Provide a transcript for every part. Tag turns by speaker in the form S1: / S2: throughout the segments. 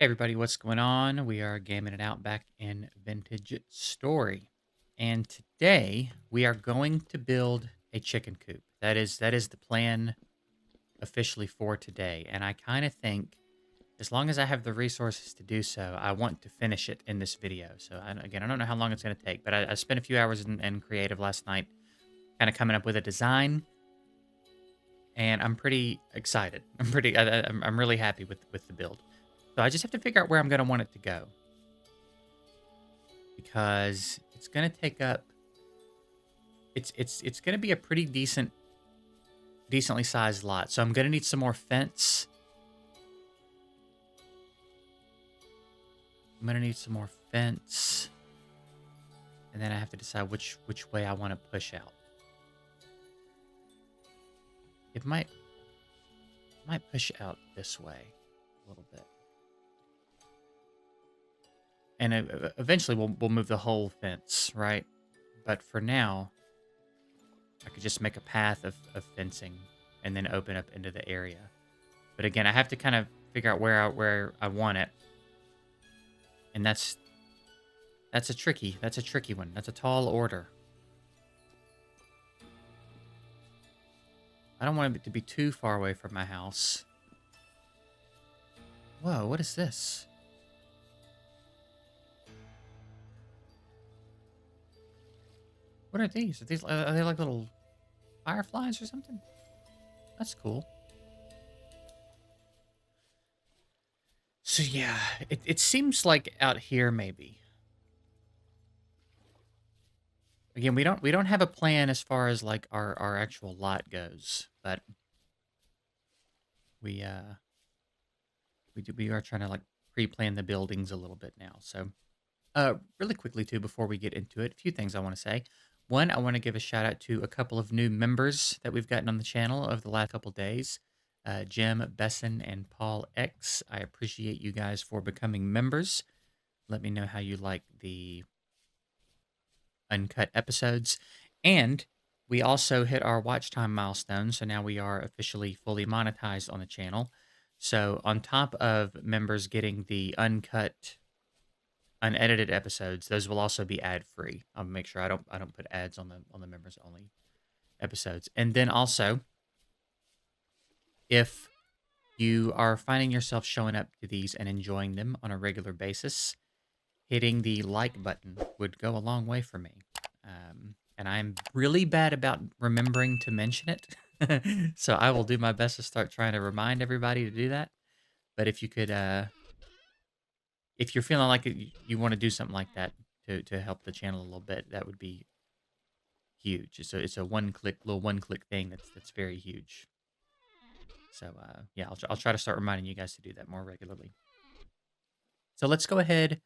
S1: Hey everybody, what's going on? We are gaming it out back in Vintage Story. And today we are going to build a chicken coop. That is the plan officially for today. And I kind of think as long as I have the resources to do so, I want to finish it in this video. So again, I don't know how long it's going to take, but I spent a few hours in creative last night kind of coming up with a design, and I'm pretty excited. I'm really happy with the build. So I just have to figure out where I'm going to want it to go, because it's gonna take up it's gonna be a pretty decently sized lot. So I'm gonna need some more fence. I'm gonna need some more fence. And then I have to decide which way I want to push out. It might push out this way a little bit. And eventually we'll move the whole fence, right? But for now, I could just make a path of fencing and then open up into the area. But again, I have to kind of figure out where I want it. And that's a tricky one. That's a tall order. I don't want it to be too far away from my house. Whoa, what is this? What are these? Are they like little fireflies or something? That's cool. So yeah, it seems like out here maybe. Again, we don't have a plan as far as like our actual lot goes, but we we are trying to like pre-plan the buildings a little bit now. So really quickly too, before we get into it, a few things I want to say. One, I want to give a shout out to a couple of new members that we've gotten on the channel over the last couple days. Jim Besson and Paul X. I appreciate you guys for becoming members. Let me know how you like the uncut episodes. And we also hit our watch time milestone, so now we are officially fully monetized on the channel. So on top of members getting the uncut, unedited episodes, those will also be ad free. I'll make sure I don't put ads on the members only episodes. And then also, if you are finding yourself showing up to these and enjoying them on a regular basis, hitting the like button would go a long way for me. And I'm really bad about remembering to mention it. So I will do my best to start trying to remind everybody to do that. But if you could, if you're feeling like you want to do something like that to help the channel a little bit, that would be huge. It's a little one click thing that's very huge. So yeah, I'll try to start reminding you guys to do that more regularly. So let's go ahead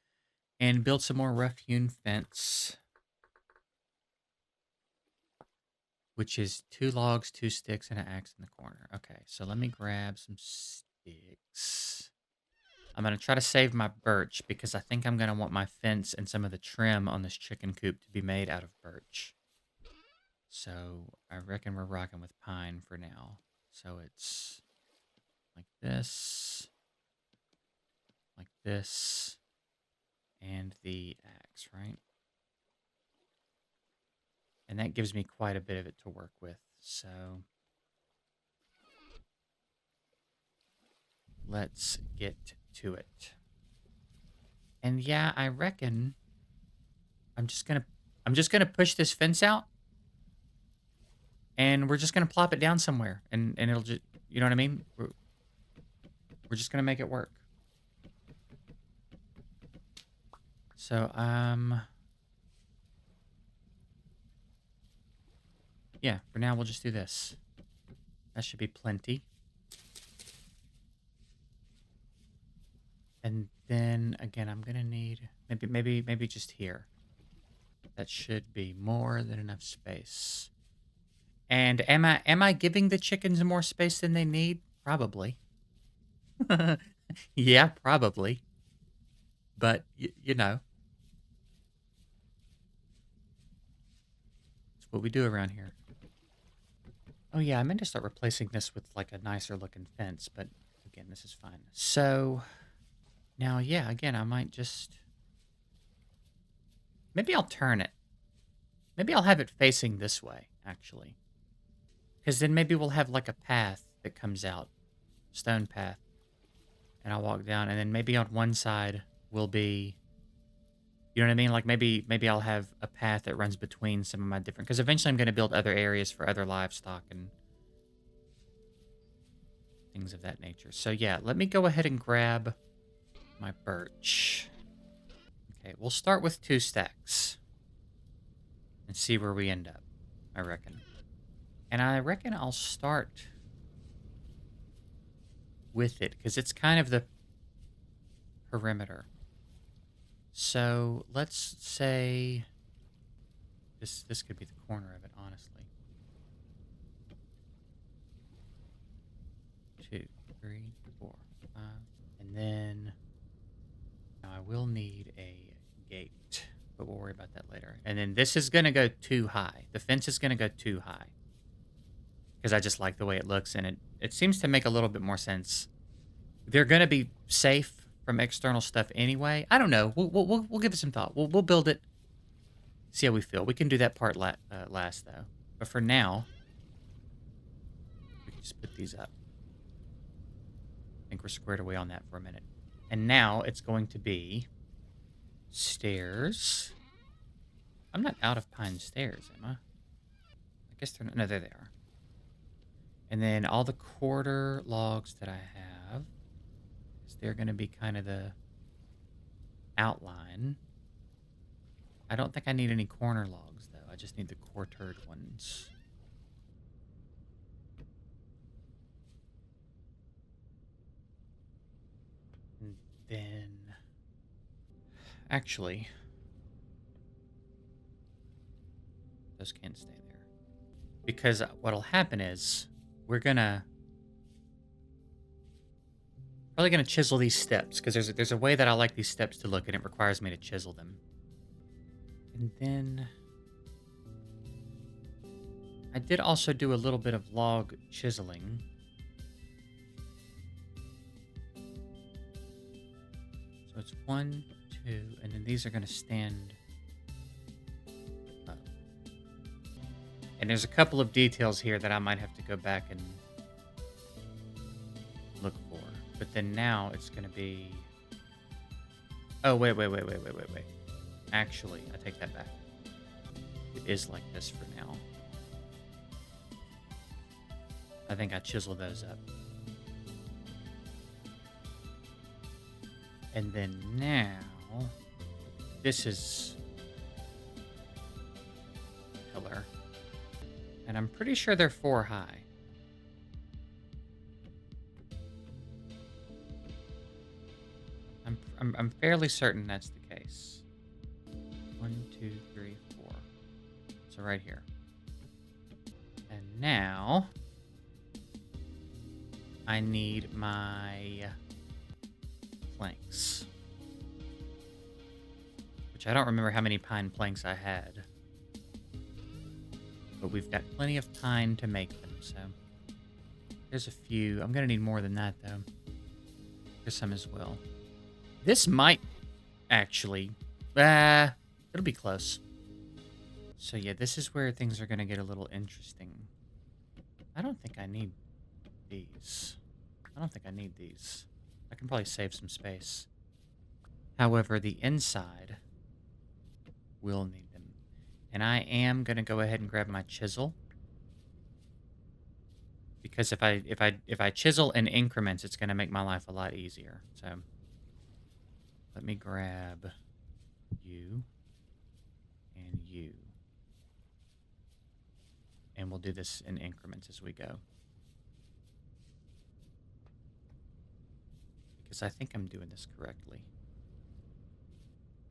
S1: and build some more rough hewn fence, which is 2 logs, 2 sticks, and an axe in the corner. Okay, so let me grab some sticks. I'm going to try to save my birch because I think I'm going to want my fence and some of the trim on this chicken coop to be made out of birch. So I reckon we're rocking with pine for now. So it's like this, and the axe, right? And that gives me quite a bit of it to work with. So let's get to it. And yeah, I reckon I'm just gonna push this fence out, and we're just gonna plop it down somewhere, and it'll just, you know what I mean? We're just gonna make it work. So yeah, for now we'll just do this. That should be plenty. And then again, I'm gonna need maybe just here. That should be more than enough space. And am I giving the chickens more space than they need? Probably. Yeah, probably. But you know, it's what we do around here. Oh yeah, I meant to start replacing this with like a nicer looking fence, but again, this is fine. So Now, yeah, again, I might just... Maybe I'll turn it. Maybe I'll have it facing this way, actually. Because then maybe we'll have like a path that comes out. Stone path. And I'll walk down, and then maybe on one side will be... You know what I mean? Like maybe I'll have a path that runs between some of my different... Because eventually I'm going to build other areas for other livestock and things of that nature. So yeah, let me go ahead and grab my birch. Okay, we'll start with 2 stacks and see where we end up, I reckon. And I reckon I'll start with it because it's kind of the perimeter. So let's say this could be the corner of it, honestly. 2, 3, 4, 5, and then now I will need a gate, but we'll worry about that later. And then this is gonna go too high. The fence is gonna go too high because I just like the way it looks, and it seems to make a little bit more sense. They're gonna be safe from external stuff anyway. I don't know. We'll give it some thought. We'll build it. See how we feel. We can do that part last though. But for now, we can just put these up. I think we're squared away on that for a minute. And now it's going to be stairs. I'm not out of pine stairs, am I? I guess they're not. No, there they are. And then all the quarter logs that I have, they're going to be kind of the outline. I don't think I need any corner logs, though. I just need the quartered ones. And then... Actually... Those can't stay there. Because what'll happen is... We're gonna... Probably gonna chisel these steps, because there's a way that I like these steps to look, and it requires me to chisel them. And then... I did also do a little bit of log chiseling. So it's 1, 2, and then these are gonna stand up. And there's a couple of details here that I might have to go back and look for. But then now it's going to be... Oh, wait. Actually, I take that back. It is like this for now. I think I chiseled those up. And then now... This is... pillar. And I'm pretty sure they're 4 high. I'm fairly certain that's the case. 1, 2, 3, 4. So right here. And now I need my planks. Which I don't remember how many pine planks I had. But we've got plenty of time to make them, so there's a few. I'm gonna need more than that though. There's some as well. This might actually... it'll be close. So yeah, this is where things are going to get a little interesting. I don't think I need these. I can probably save some space. However, the inside will need them. And I am going to go ahead and grab my chisel. Because if I chisel in increments, it's going to make my life a lot easier. So... Let me grab you and you. And we'll do this in increments as we go. Because I think I'm doing this correctly.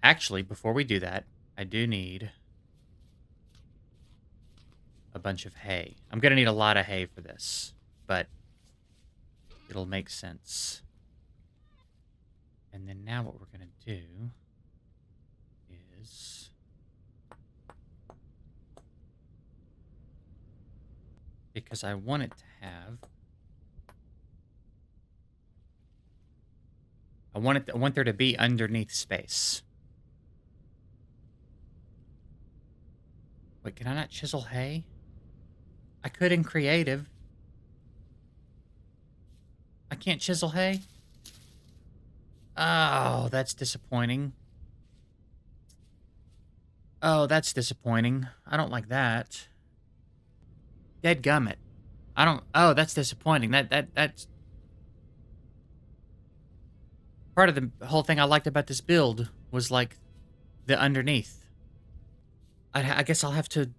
S1: Actually, before we do that, I do need a bunch of hay. I'm going to need a lot of hay for this, but it'll make sense. And then now what we're going to do is... Because I want it to have I want there to be underneath space. Wait, can I not chisel hay? I could in creative. I can't chisel hay? Oh, that's disappointing. Oh, that's disappointing. I don't like that. Dead I don't. Oh, that's disappointing. That's part of the whole thing I liked about this build was like the underneath. I guess I'll have to.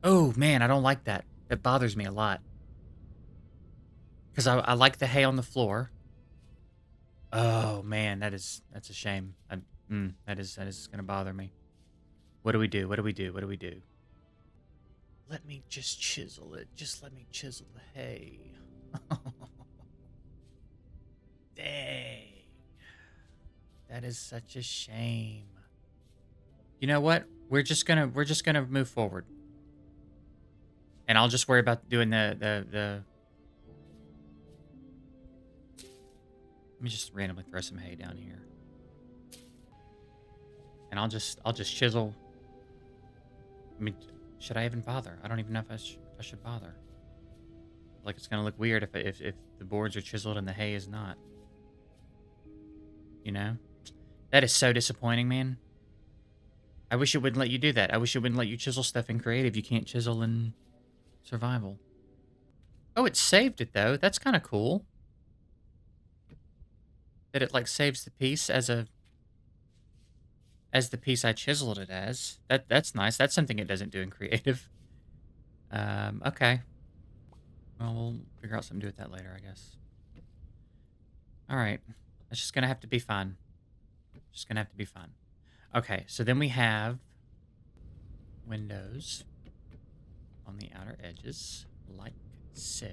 S1: Oh man, I don't like that. That bothers me a lot because I like the hay on the floor. Oh man, that's a shame. That is gonna bother me. What do we do? What do we do? What do we do? Let me just chisel it. Just let me chisel the hay. Dang. That is such a shame. You know what? We're just gonna move forward. And I'll just worry about doing the let me just randomly throw some hay down here. And I'll just chisel. I mean, should I even bother? I don't even know if I should bother. Like it's gonna look weird if the boards are chiseled and the hay is not. You know? That is so disappointing, man. I wish it wouldn't let you do that. I wish it wouldn't let you chisel stuff in creative. You can't chisel in survival. Oh, it saved it though. That's kind of cool. That it like saves the piece as the piece I chiseled it as. That's nice. That's something it doesn't do in creative. Okay. Well, we'll figure out something to do with that later, I guess. All right. That's just gonna have to be fun. Just gonna have to be fun. Okay, so then we have windows on the outer edges, like so.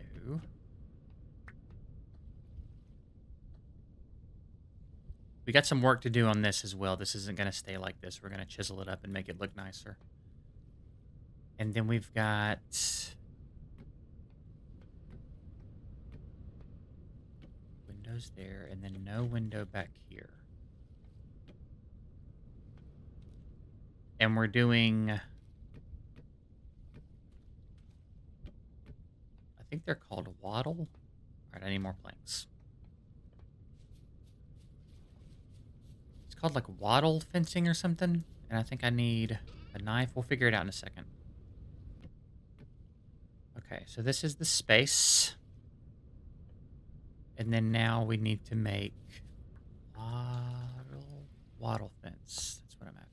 S1: We got some work to do on this as well. This isn't going to stay like this. We're going to chisel it up and make it look nicer. And then we've got windows there, and then no window back here. And we're doing, I think they're called wattle. All right, I need more planks. It's called like wattle fencing or something. And I think I need a knife. We'll figure it out in a second. Okay, so this is the space. And then now we need to make wattle fence. That's what I'm after.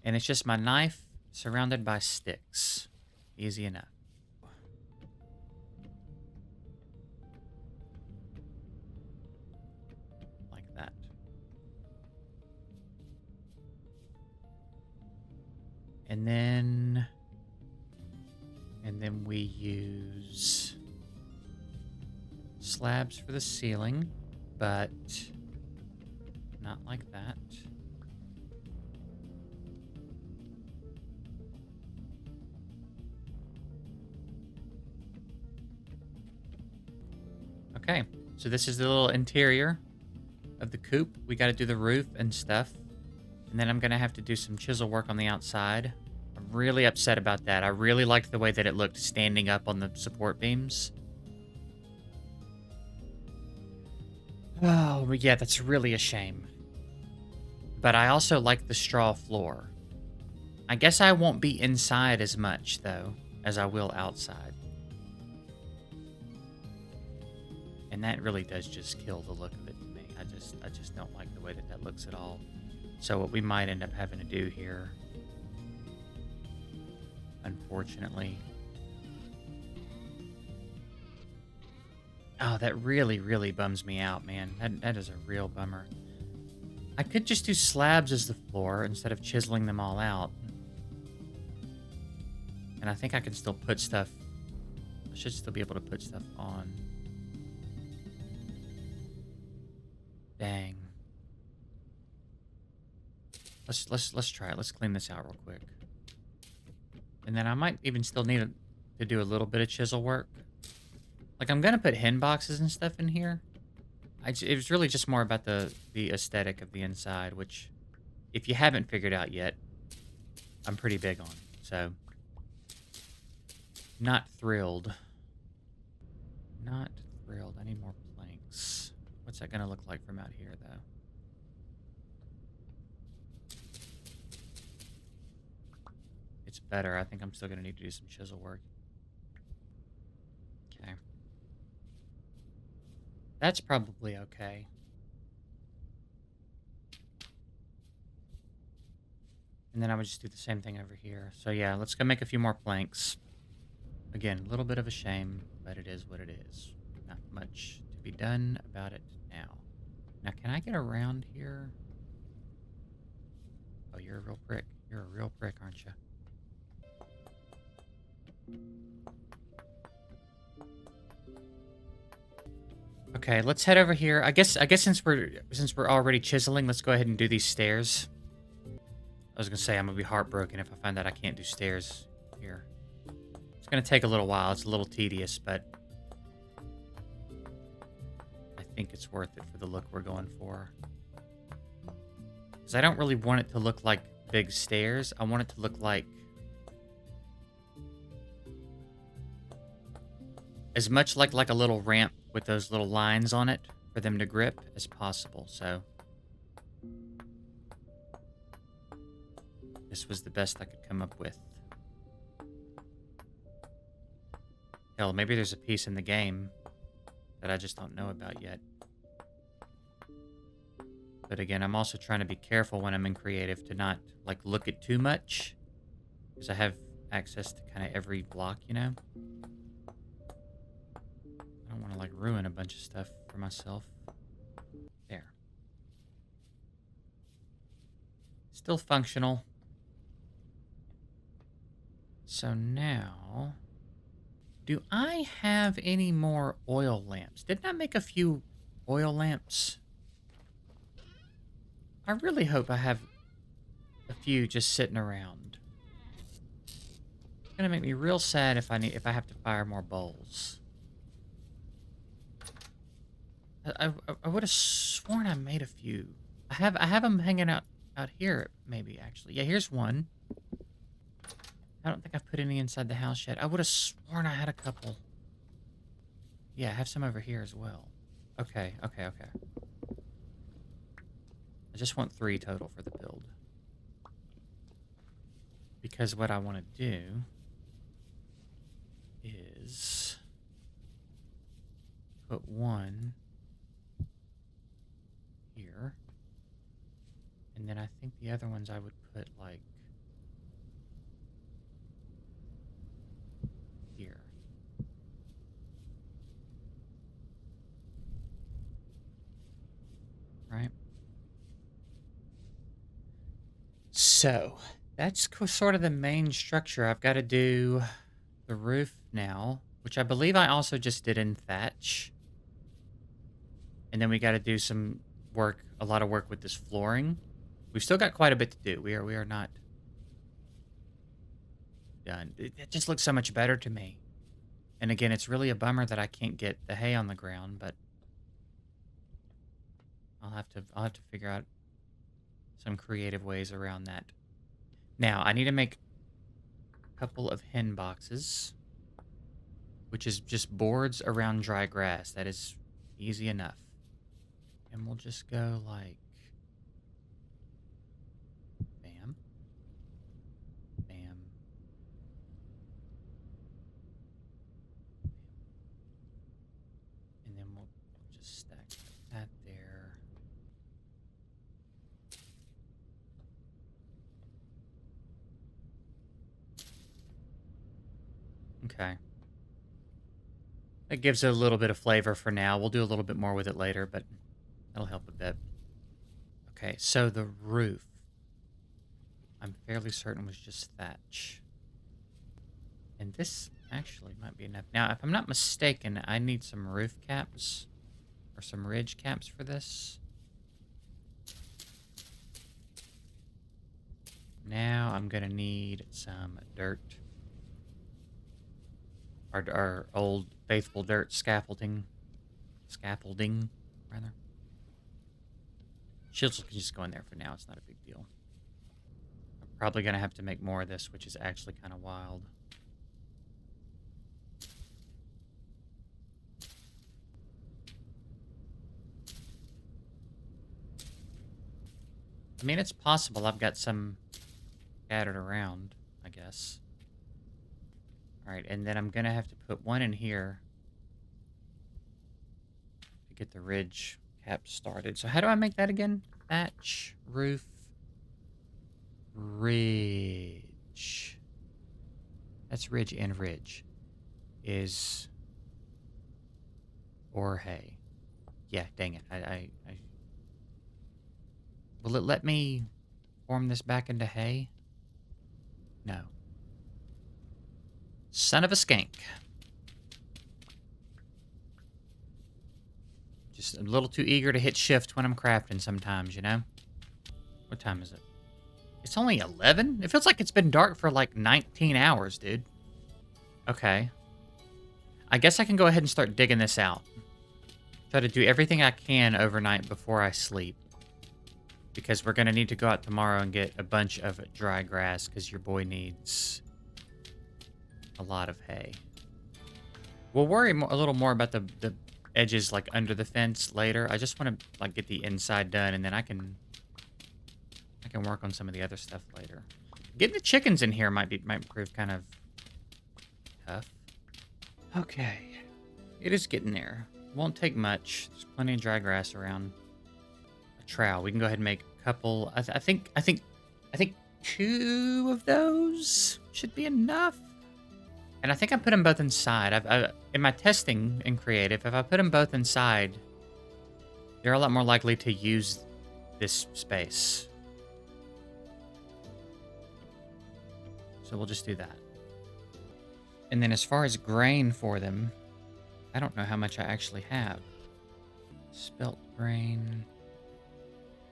S1: And it's just my knife surrounded by sticks. Easy enough. Like that. And then we use slabs for the ceiling, but not like that. Okay, so this is the little interior of the coop. We got to do the roof and stuff. And then I'm going to have to do some chisel work on the outside. I'm really upset about that. I really liked the way that it looked standing up on the support beams. Oh, yeah, that's really a shame. But I also like the straw floor. I guess I won't be inside as much, though, as I will outside. And that really does just kill the look of it to me. I just don't like the way that looks at all. So what we might end up having to do here, unfortunately. Oh, that really, really bums me out, man. That is a real bummer. I could just do slabs as the floor instead of chiseling them all out. And I think I can still put stuff... I should still be able to put stuff on. Dang. Let's try it. Let's clean this out real quick. And then I might even still need to do a little bit of chisel work. Like, I'm gonna put hen boxes and stuff in here. it was really just more about the aesthetic of the inside, which, if you haven't figured out yet, I'm pretty big on. So, not thrilled. Not thrilled. I need more planks. What's that going to look like from out here, though? It's better. I think I'm still going to need to do some chisel work. Okay. That's probably okay. And then I would just do the same thing over here. So yeah, let's go make a few more planks. Again, a little bit of a shame, but it is what it is. Not much to be done about it now. Now, can I get around here? Oh, you're a real prick. You're a real prick, aren't you? Okay, let's head over here. I guess since we're already chiseling, let's go ahead and do these stairs. I was gonna say I'm gonna be heartbroken if I find that I can't do stairs here. It's gonna take a little while. It's a little tedious, but I think it's worth it for the look we're going for. Because I don't really want it to look like big stairs. I want it to look like as much like a little ramp with those little lines on it for them to grip as possible. So this was the best I could come up with. Hell, maybe there's a piece in the game that I just don't know about yet. But again, I'm also trying to be careful when I'm in creative to not like look at too much, because I have access to kind of every block, you know? I don't want to like ruin a bunch of stuff for myself. There. Still functional. So now, do I have any more oil lamps? Didn't I make a few oil lamps? I really hope I have a few just sitting around. It's gonna make me real sad if I have to fire more bowls. I would have sworn I made a few. I have them hanging out here, maybe, actually. Yeah, here's one. I don't think I've put any inside the house yet. I would have sworn I had a couple. Yeah, I have some over here as well. Okay. I just want 3 total for the build. Because what I want to do is put one here. And then I think the other ones I would put like here. Right? So, that's sort of the main structure. I've got to do the roof now, which I believe I also just did in thatch. And then we got to do some work, a lot of work with this flooring. We've still got quite a bit to do. We are not done. It just looks so much better to me. And again, it's really a bummer that I can't get the hay on the ground, but I'll have to figure out some creative ways around that. Now, I need to make a couple of hen boxes, which is just boards around dry grass. That is easy enough. And we'll just go like bam, bam, and then we'll just stack that there. Okay. That gives it a little bit of flavor for now. We'll do a little bit more with it later, but that'll help a bit. Okay, so the roof, I'm fairly certain was just thatch. And this actually might be enough. Now, if I'm not mistaken, I need some roof caps or some ridge caps for this. Now I'm going to need some dirt. Our old faithful dirt scaffolding, rather. She'll just go in there for now. It's not a big deal. I'm probably going to have to make more of this, which is actually kind of wild. I mean, it's possible I've got some scattered around, I guess. All right, and then I'm going to have to put one in here to get the ridge cap started. So how do I make that again? Thatch, roof, ridge. That's ridge and ridge. Is or hay. Yeah, dang it. I Will it let me form this back into hay? No. Son of a skank. Just a little too eager to hit shift when I'm crafting sometimes, you know? What time is it? It's only 11? It feels like it's been dark for like 19 hours, dude. Okay. I guess I can go ahead and start digging this out. Try to do everything I can overnight before I sleep. Because we're going to need to go out tomorrow and get a bunch of dry grass because your boy needs a lot of hay. We'll worry a little more about the edges like under the fence later. I just want to like get the inside done and then I can work on some of the other stuff later. Getting the chickens in here might prove kind of tough. Okay. It is getting there. Won't take much. There's plenty of dry grass around. Trowel. We can go ahead and make a couple. I think 2 of those should be enough. And I think I put them both inside. In my testing in creative, if I put them both inside, they're a lot more likely to use this space. So we'll just do that. And then as far as grain for them, I don't know how much I actually have. Spelt grain.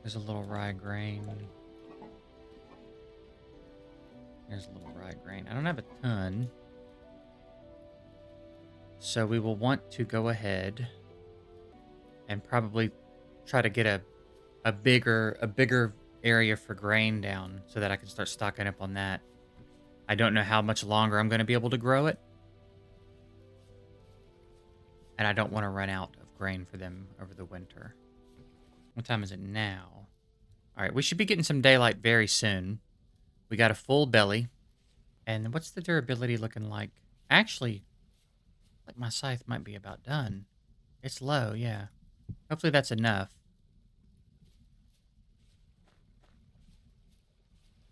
S1: There's a little rye grain. There's a little rye grain. I don't have a ton. So we will want to go ahead and probably try to get a bigger area for grain down so that I can start stocking up on that. I don't know how much longer I'm going to be able to grow it. And I don't want to run out of grain for them over the winter. What time is it now? All right, we should be getting some daylight very soon. We got a full belly. And what's the durability looking like? Actually, like my scythe might be about done. It's low, yeah. Hopefully that's enough.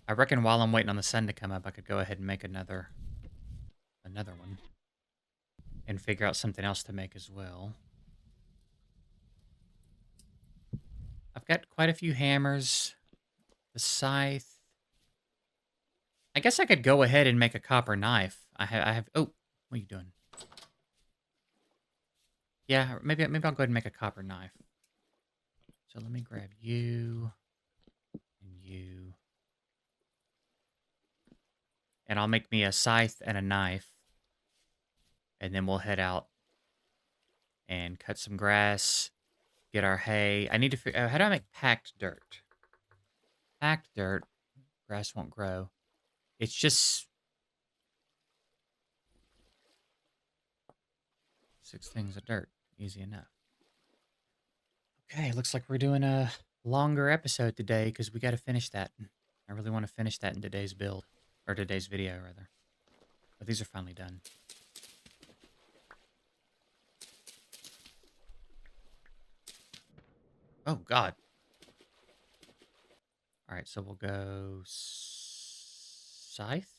S1: I reckon while I'm waiting on the sun to come up, I could go ahead and make another one. And figure out something else to make as well. I've got quite a few hammers. The scythe. I guess I could go ahead and make a copper knife. I have. Oh, what are you doing? Yeah, maybe I'll go ahead and make a copper knife. So let me grab you and you, and I'll make me a scythe and a knife, and then we'll head out and cut some grass. Get our hay. I need to figure out how do I make packed dirt? Packed dirt. Grass won't grow. It's just 6 things of dirt. Easy enough. Okay, looks like we're doing a longer episode today because we got to finish that. I really want to finish that in today's build. Or today's video, rather. But these are finally done. Oh, God. All right, so we'll go scythe.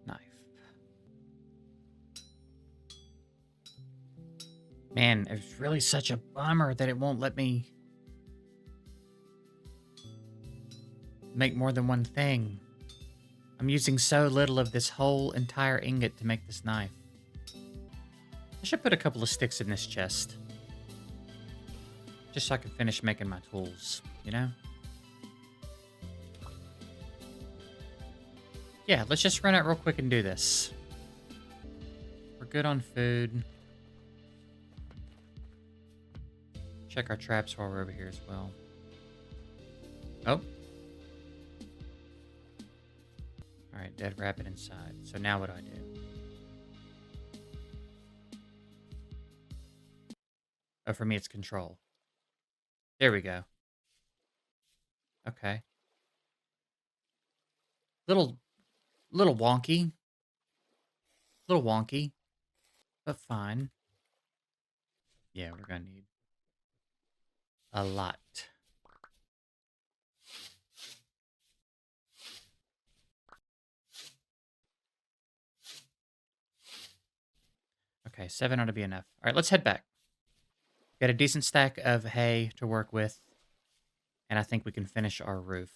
S1: Knife. Man, it's really such a bummer that it won't let me make more than one thing. I'm using so little of this whole entire ingot to make this knife. I should put a couple of sticks in this chest. Just so I can finish making my tools, you know? Yeah, let's just run out real quick and do this. We're good on food. Check our traps while we're over here as well. Oh. Alright, dead rabbit inside. So now what do I do? Oh, for me it's control. There we go. Okay. Little wonky. Little wonky. But fine. Yeah, we're gonna need a lot. Okay, 7 ought to be enough. Alright, let's head back. Got a decent stack of hay to work with. And I think we can finish our roof.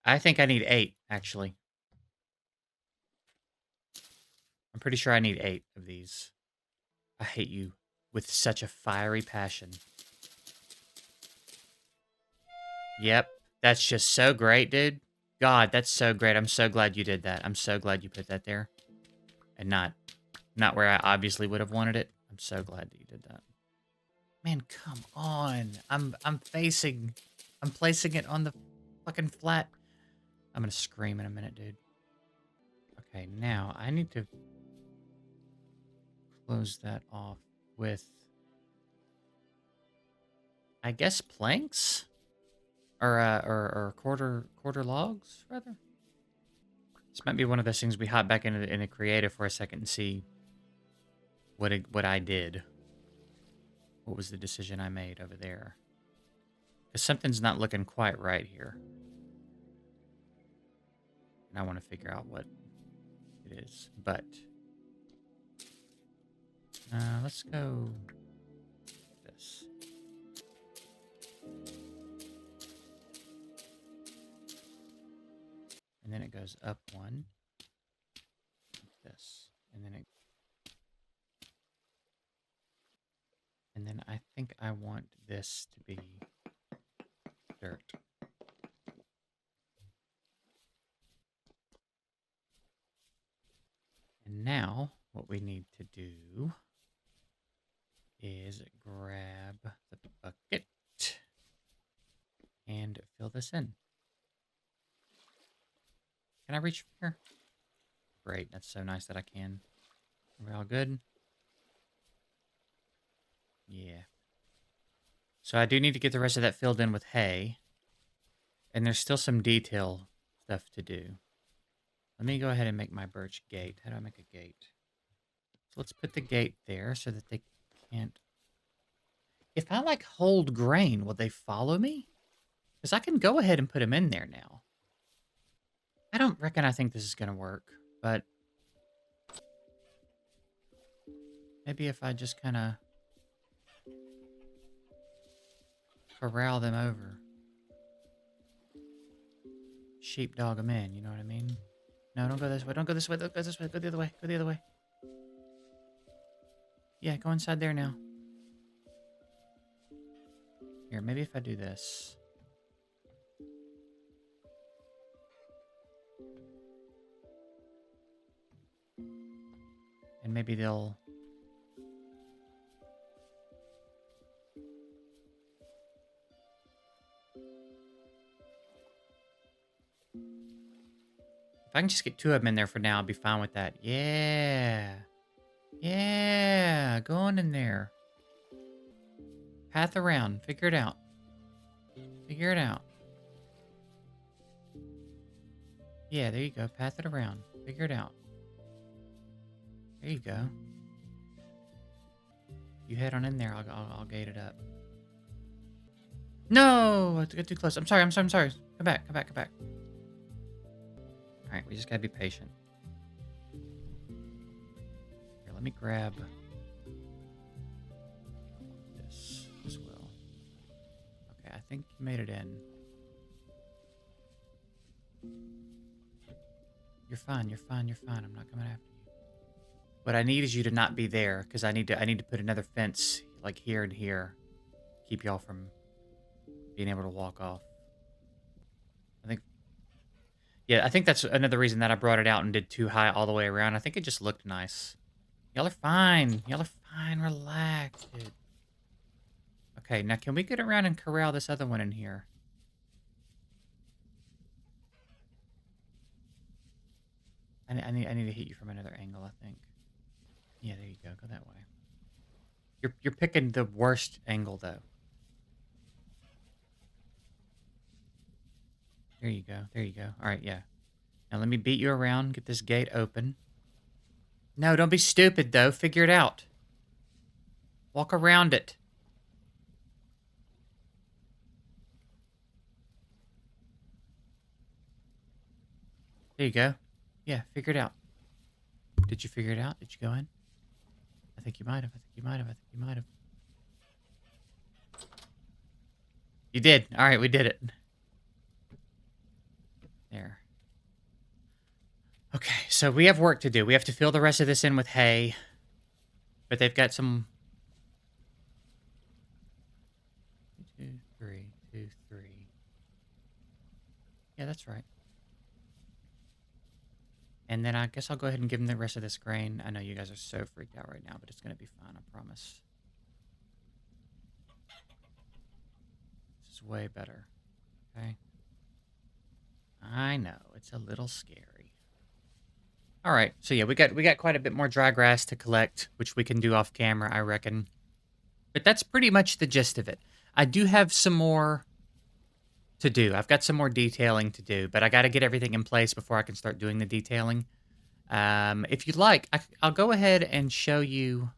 S1: I think I need 8, actually. I'm pretty sure I need 8 of these. I hate you with such a fiery passion. Yep. That's just so great, dude. God, that's so great. I'm so glad you did that. I'm so glad you put that there. And not where I obviously would have wanted it. I'm so glad that you did that. Man, come on. I'm placing it on the fucking flat. I'm gonna scream in a minute, dude. Okay, now I need to close that off with, I guess, planks? Or quarter logs, rather? This might be one of those things we hop back into the creative for a second and see what I did. What was the decision I made over there? Because something's not looking quite right here. And I want to figure out what it is. But let's go this. And then it goes up 1. This. And then I think I want this to be dirt. And now what we need to do is grab the bucket and fill this in. Can I reach from here? Great, that's so nice that I can. Are we all good? Yeah. So I do need to get the rest of that filled in with hay. And there's still some detail stuff to do. Let me go ahead and make my birch gate. How do I make a gate? So let's put the gate there so that they can't... If I, like, hold grain, will they follow me? Because I can go ahead and put them in there now. I don't reckon I think this is going to work, but... Maybe if I just kind of... corral them over. Sheepdog them in, you know what I mean? No, don't go this way. Don't go this way. Don't go this way. Go the other way. Go the other way. Yeah, go inside there now. Here, maybe if I do this. And maybe they'll... If I can just get 2 of them in there for now, I'll be fine with that. Yeah. Yeah. Go on in there. Path around. Figure it out. Figure it out. Yeah, there you go. Path it around. Figure it out. There you go. You head on in there. I'll gate it up. No! I got too close. I'm sorry. Come back. Alright, we just gotta be patient. Here, let me grab this as well. Okay, I think you made it in. You're fine. I'm not coming after you. What I need is you to not be there, because I need to put another fence, like here and here. Keep y'all from being able to walk off. I think... Yeah, I think that's another reason that I brought it out and did too high all the way around. I think it just looked nice. Y'all are fine. Y'all are fine. Relax, dude. Okay, now can we get around and corral this other one in here? I need to hit you from another angle, I think. Yeah, there you go. Go that way. You're picking the worst angle though. There you go. There you go. All right, yeah. Now let me beat you around. Get this gate open. No, don't be stupid though. Figure it out. Walk around it. There you go. Yeah, figure it out. Did you figure it out? Did you go in? I think you might have. I think you might have. I think you might have. You did. All right, we did it. There. Okay, so we have work to do. We have to fill the rest of this in with hay. But they've got some... 2, 3, 2, 3. Yeah, that's right. And then I guess I'll go ahead and give them the rest of this grain. I know you guys are so freaked out right now, but it's going to be fine, I promise. This is way better. Okay? I know, it's a little scary. All right, so yeah, we got quite a bit more dry grass to collect, which we can do off camera, I reckon. But that's pretty much the gist of it. I do have some more to do. I've got some more detailing to do, but I got to get everything in place before I can start doing the detailing. If you'd like, I'll go ahead and show you.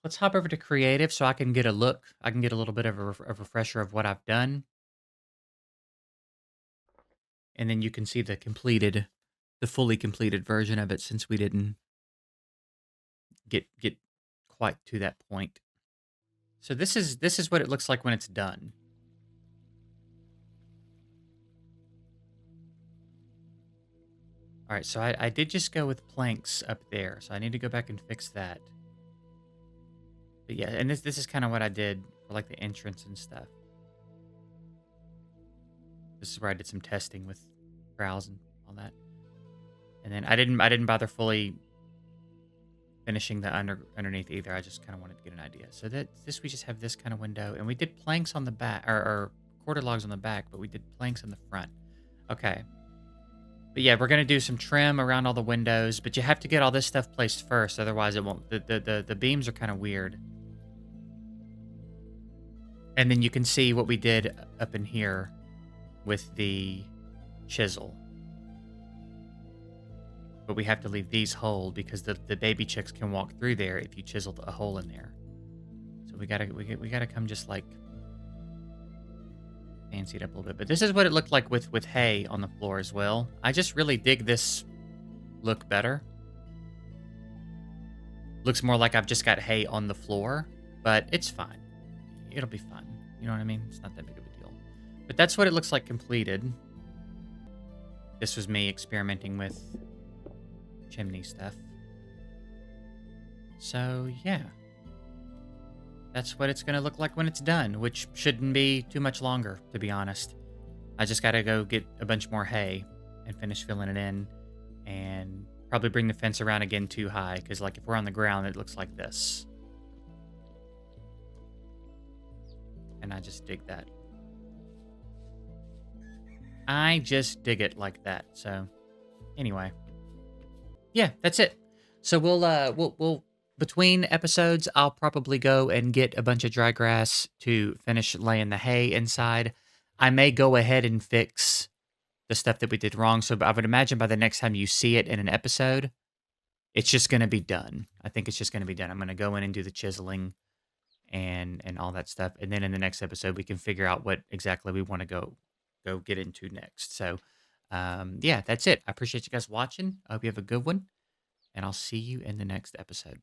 S1: Let's hop over to creative so I can get a look. I can get a little bit of a refresher of what I've done. And then you can see the fully completed version of it since we didn't get quite to that point. So this is what it looks like when it's done. All right, so I did just go with planks up there, so I need to go back and fix that. But yeah, and this is kind of what I did for like the entrance and stuff. This is where I did some testing with browse and all that. And then I didn't bother fully finishing the underneath either. I just kind of wanted to get an idea. So we just have this kind of window, and we did planks on the back or quarter logs on the back, but we did planks in the front. Okay. But yeah, we're gonna do some trim around all the windows, but you have to get all this stuff placed first, otherwise it won't. The beams are kind of weird. And then you can see what we did up in here with the chisel. But we have to leave these whole because the baby chicks can walk through there if you chiseled a hole in there. So we gotta come just like fancy it up a little bit. But this is what it looked like with hay on the floor as well. I just really dig this look better. Looks more like I've just got hay on the floor, but it's fine. It'll be fun. You know what I mean? It's not that big of a deal. But that's what it looks like completed. This was me experimenting with chimney stuff. So, yeah. That's what it's going to look like when it's done, which shouldn't be too much longer, to be honest. I just got to go get a bunch more hay and finish filling it in and probably bring the fence around again too high because, like, if we're on the ground, it looks like this. And I just dig that. I just dig it like that. So, anyway. Yeah, that's it. So we'll between episodes, I'll probably go and get a bunch of dry grass to finish laying the hay inside. I may go ahead and fix the stuff that we did wrong. So I would imagine by the next time you see it in an episode, it's just going to be done. I think it's just going to be done. I'm going to go in and do the chiseling and all that stuff. And then in the next episode, we can figure out what exactly we want to go get into next. So yeah, that's it. I appreciate you guys watching. I hope you have a good one, and I'll see you in the next episode.